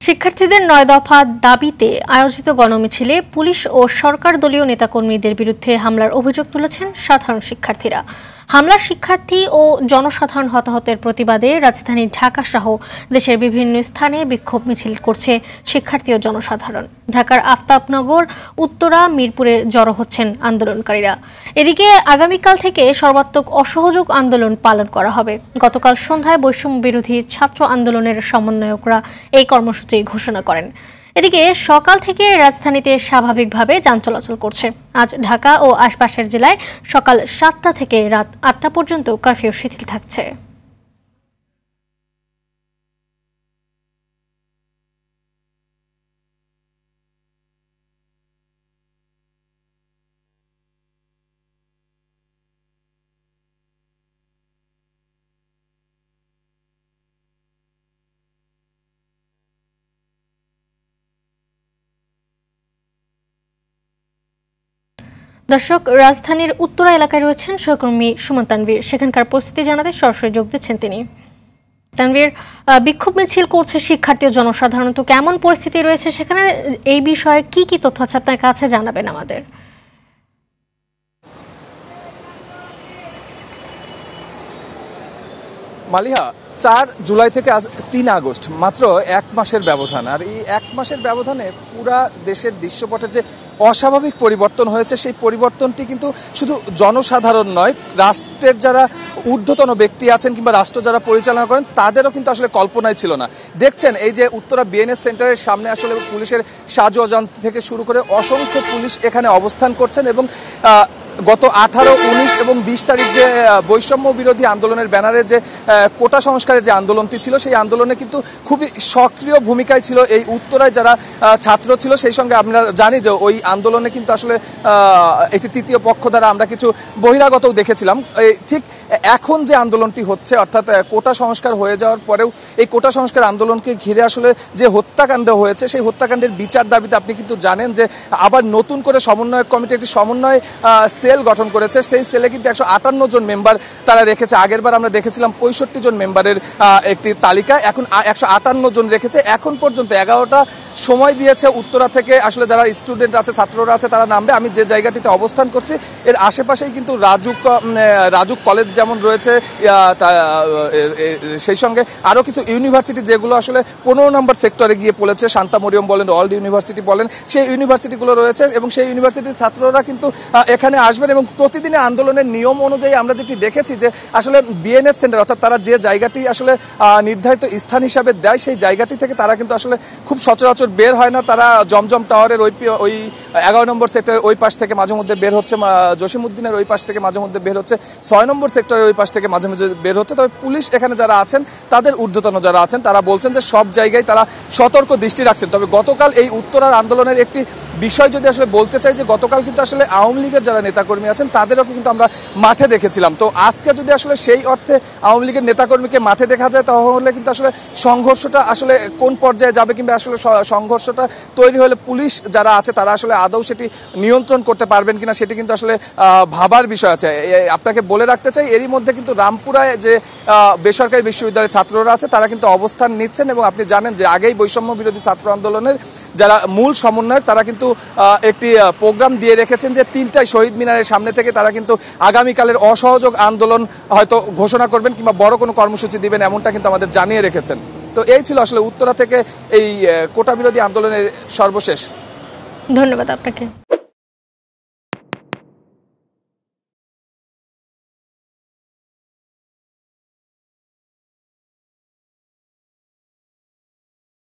শিক্ষার্থীদের ৯ দফা দাবিতে আয়োজিত গণমিছিলে পুলিশ ও সরকার দলীয় নেতাকর্মীদের বিরুদ্ধে হামলার অভিযোগ তুলেছেন সাধারণ শিক্ষার্থীরা। হামলার শিক্ষার্থী ও জনসাধারণ হতাহতের প্রতিবাদে রাজধানী ঢাকা সহ দেশের বিভিন্ন স্থানে বিক্ষোভ মিছিল করছে শিক্ষার্থী ও জনসাধারণ। ঢাকার আফতাবনগর, উত্তরা, মিরপুরে জড়ো হচ্ছেন আন্দোলনকারীরা। এদিকে আগামীকাল থেকে সর্বাত্মক অসহযোগ আন্দোলন পালন করা হবে। গতকাল সন্ধ্যায় বৈষম্য বিরোধী ছাত্র আন্দোলনের সমন্বয়করা এই কর্মসূচি ঘোষণা করেন। এদিকে সকাল থেকে রাজধানীতে স্বাভাবিকভাবে যান চলাচল করছে। আজ ঢাকা ও আশপাশের জেলায় সকাল ৭টা থেকে রাত ৮টা পর্যন্ত কারফিউ শিথিল থাকছে। দর্শক, রাজধানীর উত্তরা এলাকায় রয়েছেন সহকর্মী সুমন তানভীর। সেখানকার পরিস্থিতি জানাতে সরাসরি যোগ দিচ্ছেন তিনি। তানভীর, বিক্ষোভ মিছিল করছে শিক্ষার্থী ও জনসাধারণ, তো কেমন পরিস্থিতি রয়েছে সেখানে? এই বিষয়ে কি কি তথ্য আছে আপনার কাছে জানাবেন আমাদের। মালিহা, ৪ জুলাই থেকে ৩ আগস্ট মাত্র ১ মাসের ব্যবধান। আর এই ১ মাসের ব্যবধানে পুরা দেশের দৃশ্যপটের যে অস্বাভাবিক পরিবর্তন হয়েছে, সেই পরিবর্তনটি কিন্তু শুধু জনসাধারণ নয়, রাষ্ট্রের যারা ঊর্ধ্বতন ব্যক্তি আছেন কিংবা রাষ্ট্র যারা পরিচালনা করেন তাদেরও কিন্তু আসলে কল্পনায় ছিল না। দেখছেন এই যে উত্তরা বিএনএস সেন্টারের সামনে আসলে পুলিশের সাজো অজান থেকে শুরু করে অসংখ্য পুলিশ এখানে অবস্থান করছেন এবং গত 18, 19 এবং 20 তারিখ যে বৈষম্য বিরোধী আন্দোলনের ব্যানারে যে কোটা সংস্কারের যে আন্দোলনটি ছিল, সেই আন্দোলনে কিন্তু খুবই সক্রিয় ভূমিকায় ছিল এই উত্তরায় যারা ছাত্র ছিল। সেই সঙ্গে আমরা জানি যে ওই আন্দোলনে কিন্তু আসলে একটি তৃতীয় পক্ষ দ্বারা আমরা কিছু বহিরাগতও দেখেছিলাম। ঠিক এখন যে আন্দোলনটি হচ্ছে, অর্থাৎ কোটা সংস্কার হয়ে যাওয়ার পরেও এই কোটা সংস্কার আন্দোলনকে ঘিরে আসলে যে হত্যাকাণ্ড হয়েছে, সেই হত্যাকাণ্ডের বিচার দাবিতে আপনি কিন্তু জানেন যে আবার নতুন করে সমন্বয়ক কমিটি একটি সমন্বয় সেল গঠন করেছে। সেই সেলে কিন্তু 158 জন মেম্বার তারা রেখেছে। আগেরবার আমরা দেখেছিলাম 65 জন মেম্বারের একটি তালিকা, এখন 158 জন রেখেছে। এখন পর্যন্ত 11টা সময় দিয়েছে উত্তরা থেকে আসলে যারা স্টুডেন্ট আছে, ছাত্ররা আছে, তারা নামবে। আমি যে জায়গাটিতে অবস্থান করছি এর আশেপাশেই কিন্তু রাজুক কলেজ যেমন রয়েছে, সেই সঙ্গে আরও কিছু ইউনিভার্সিটি যেগুলো আসলে 15 নম্বর সেক্টরে গিয়ে পড়েছে, শান্তা মরিয়ম বলেন, ওয়ার্ল্ড ইউনিভার্সিটি বলেন, সেই ইউনিভার্সিটিগুলো রয়েছে এবং সেই ইউনিভার্সিটির ছাত্ররা কিন্তু এখানে আসবেন। এবং প্রতিদিনের আন্দোলনের নিয়ম অনুযায়ী আমরা যেটি দেখেছি যে আসলে বিএনএস সেন্টার, অর্থাৎ তারা যে জায়গাটি আসলে নির্ধারিত স্থান হিসাবে দেয়, সেই জায়গাটি থেকে তারা কিন্তু আসলে খুব সচরাচর বের হয় না। তারা জমজম টাওয়ারের ওই 11 নম্বর সেক্টরের ওই পাশ থেকে মাঝে মধ্যে বের হচ্ছে, জসিমউদ্দিনের ওই পাশ থেকে মাঝে মধ্যে বের হচ্ছে, 6 নম্বর সেক্টরের ওই পাশ থেকে মাঝে মাঝে বের হচ্ছে। তবে পুলিশ এখানে যারা আছেন, তাদের ঊর্ধ্বতন যারা আছেন, তারা বলছেন যে সব জায়গায় তারা সতর্ক দৃষ্টি রাখছেন। তবে গতকাল এই উত্তরার আন্দোলনের একটি বিষয় যদি আসলে বলতে চাই, যে গতকাল কিন্তু আসলে আওয়ামী লীগের যারা নেতাকর্মী আছেন তাদেরও কিন্তু আমরা মাঠে দেখেছিলাম। তো আজকে যদি আসলে সেই অর্থে আওয়ামী লীগের নেতাকর্মীকে মাঠে দেখা যায়, তাহলে কিন্তু আসলে সংঘর্ষটা আসলে কোন পর্যায়ে যাবে কিংবা আসলে সংঘর্ষটা তৈরি হলে পুলিশ যারা আছে তারা আসলে আদৌ সেটি নিয়ন্ত্রণ করতে পারবেন কিনা, সেটি কিন্তু আসলে ভাবার বিষয় আছে। আপনাকে বলে রাখতে চাই, এরই মধ্যে কিন্তু রামপুরায় যে বেসরকারি বিশ্ববিদ্যালয়ের ছাত্ররা আছে তারা কিন্তু অবস্থান নিচ্ছেন এবং আপনি জানেন যে আগেই বৈষম্য বিরোধী ছাত্র আন্দোলনের যারা মূল সমন্বয়ক তারা কিন্তু একটি প্রোগ্রাম দিয়ে রেখেছেন যে 3টায় শহীদ মিনারের সামনে থেকে তারা কিন্তু আগামীকালের অসহযোগ আন্দোলন হয়তো ঘোষণা করবেন কিংবা বড় কোনো কর্মসূচি দিবেন, এমনটা কিন্তু আমাদের জানিয়ে রেখেছেন। তো এই ছিল আসলে উত্তরা থেকে এই কোটা বিরোধী আন্দোলনের সর্বশেষ। ধন্যবাদ আপনাকে।